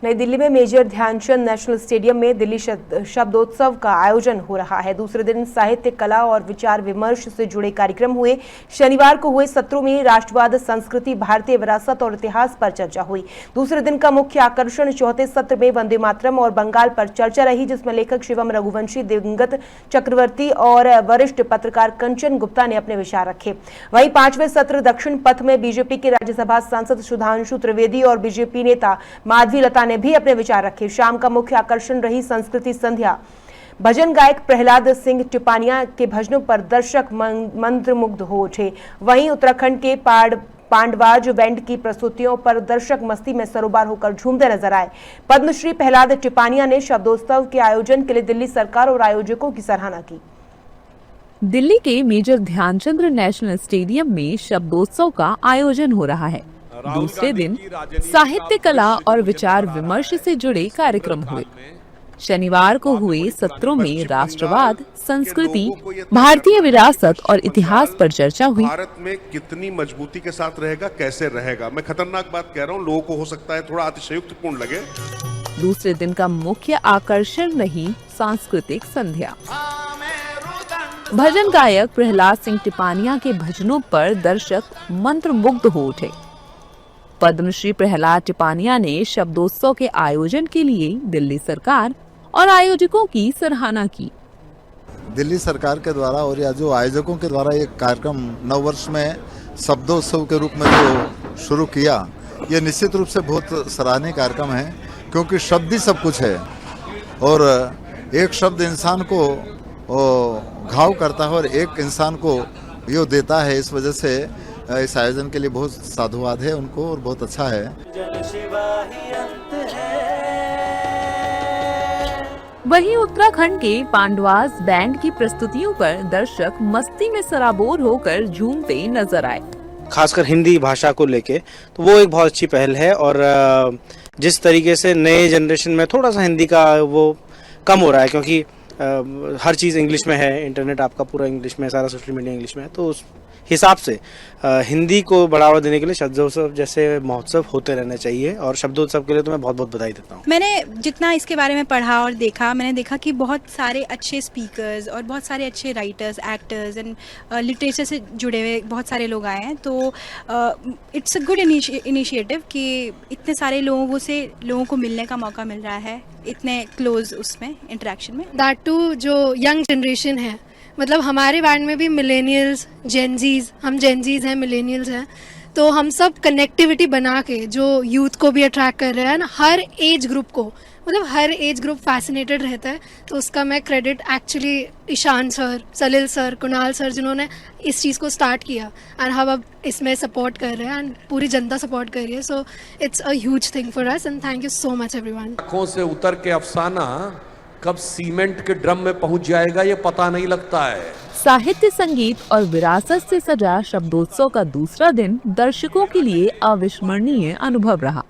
नई दिल्ली में major Dhyanchand national stadium में दिल्ली शब्दोत्सव का आयोजन हो रहा है। दूसरे दिन साहित्य, कला और विचार विमर्श से जुड़े कार्यक्रम हुए। शनिवार को हुए सत्रों में राष्ट्रवाद, संस्कृति, भारतीय विरासत और इतिहास पर चर्चा हुई। दूसरे दिन का मुख्य आकर्षण चौथे सत्र में वंदे मातरम और बंगाल पर चर्चा रही, जिसमें लेखक शिवम रघुवंशी, दिवंगत चक्रवर्ती और वरिष्ठ पत्रकार कंचन गुप्ता ने अपने विचार रखे। वहीं पांचवें सत्र दक्षिण पथ में बीजेपी के राज्यसभा सांसद सुधांशु त्रिवेदी और बीजेपी नेता माधवी लता ने भी अपने विचार रखे। शाम का मुख्य आकर्षण रही संस्कृति संध्या। भजन गायक प्रहलाद सिंह टिपानिया के भजनों पर दर्शक मंत्रमुग्ध हो उठे। वहीं उत्तराखंड के पांडवाज बैंड की प्रस्तुतियों पर दर्शक मस्ती में सरोबार होकर झूमते नजर आए। पद्मश्री प्रहलाद टिपानिया ने शब्दोत्सव के आयोजन के लिए दिल्ली सरकार और आयोजकों की सराहना की। दिल्ली के मेजर ध्यानचंद नेशनल स्टेडियम में शब्दोत्सव का आयोजन हो रहा है। दूसरे दिन साहित्य, कला और विचार विमर्श से जुड़े कार्यक्रम हुए। शनिवार को हुए सत्रों में राष्ट्रवाद, संस्कृति, भारतीय विरासत और इतिहास पर चर्चा हुई। भारत में कितनी मजबूती के साथ रहेगा, कैसे रहेगा। मैं खतरनाक बात कह रहा हूँ, लोगों को हो सकता है थोड़ा अतिशयोक्तिपूर्ण लगे। दूसरे दिन का मुख्य आकर्षण रही सांस्कृतिक संध्या। भजन गायक प्रहलाद सिंह टिपानिया के भजनों पर दर्शक मंत्रमुग्ध हो उठे। पद्मश्री प्रहलाद टिपानिया ने शब्दोत्सव के आयोजन के लिए दिल्ली सरकार और आयोजकों की सराहना की। दिल्ली सरकार के द्वारा और या जो आयोजकों के द्वारा ये कार्यक्रम नववर्ष में शब्दोत्सव के रूप में जो शुरू किया, ये निश्चित रूप से बहुत सराहनीय कार्यक्रम है, क्योंकि शब्द ही सब कुछ है और एक शब्द इंसान को घाव करता है और एक इंसान को यो देता है। इस वजह से इस आयोजन के लिए बहुत साधुवाद है उनको और बहुत अच्छा है। वहीं उत्तराखंड के पांडवाज बैंड की प्रस्तुतियों पर दर्शक मस्ती में सराबोर होकर झूमते नजर आए। खासकर हिंदी भाषा को लेके तो वो एक बहुत अच्छी पहल है और जिस तरीके से नए जनरेशन में थोड़ा सा हिंदी का वो कम हो रहा है, क्योंकि हर चीज़ इंग्लिश में है, इंटरनेट आपका पूरा इंग्लिश में है, सारा सोशल मीडिया इंग्लिश में है, तो उस हिसाब से हिंदी को बढ़ावा देने के लिए शब्दोत्सव जैसे महोत्सव होते रहने चाहिए। और शब्दोत्सव के लिए तो मैं बहुत बहुत बधाई देता हूँ। मैंने जितना इसके बारे में पढ़ा और देखा, मैंने देखा कि बहुत सारे अच्छे स्पीकर्स और बहुत सारे अच्छे राइटर्स, एक्टर्स एंड लिटरेचर से जुड़े हुए बहुत सारे लोग आए हैं। तो इट्स अ गुड इनिशिएटिव कि इतने सारे लोगों को मिलने का मौका मिल रहा है, इतने क्लोज उसमें इंटरेक्शन में। दैट टू जो यंग जनरेशन है, मतलब हमारे बैंड में भी मिलेनियल्स, जेनजीज, हम जेनजीज हैं, मिलेनियल्स हैं, तो हम सब कनेक्टिविटी बना के जो यूथ को भी अट्रैक्ट कर रहे हैं ना, हर एज ग्रुप को, मतलब हर एज ग्रुप फैसिनेटेड रहता है। तो उसका मैं credit actually Ishan sir, Salil sir, Kunal sir, जिन्होंने इस चीज़ को स्टार्ट किया एंड हम अब इसमें सपोर्ट कर रहे हैं एंड पूरी जनता सपोर्ट कर रही है। So it's a huge thing for us and thank you so much everyone. आँखों से उतर के अफसाना कब सीमेंट के ड्रम में पहुंच जाएगा ये पता नहीं लगता है। साहित्य, संगीत और विरासत से सजा शब्दोत्सव का दूसरा दिन दर्शकों के लिए अविस्मरणीय अनुभव रहा।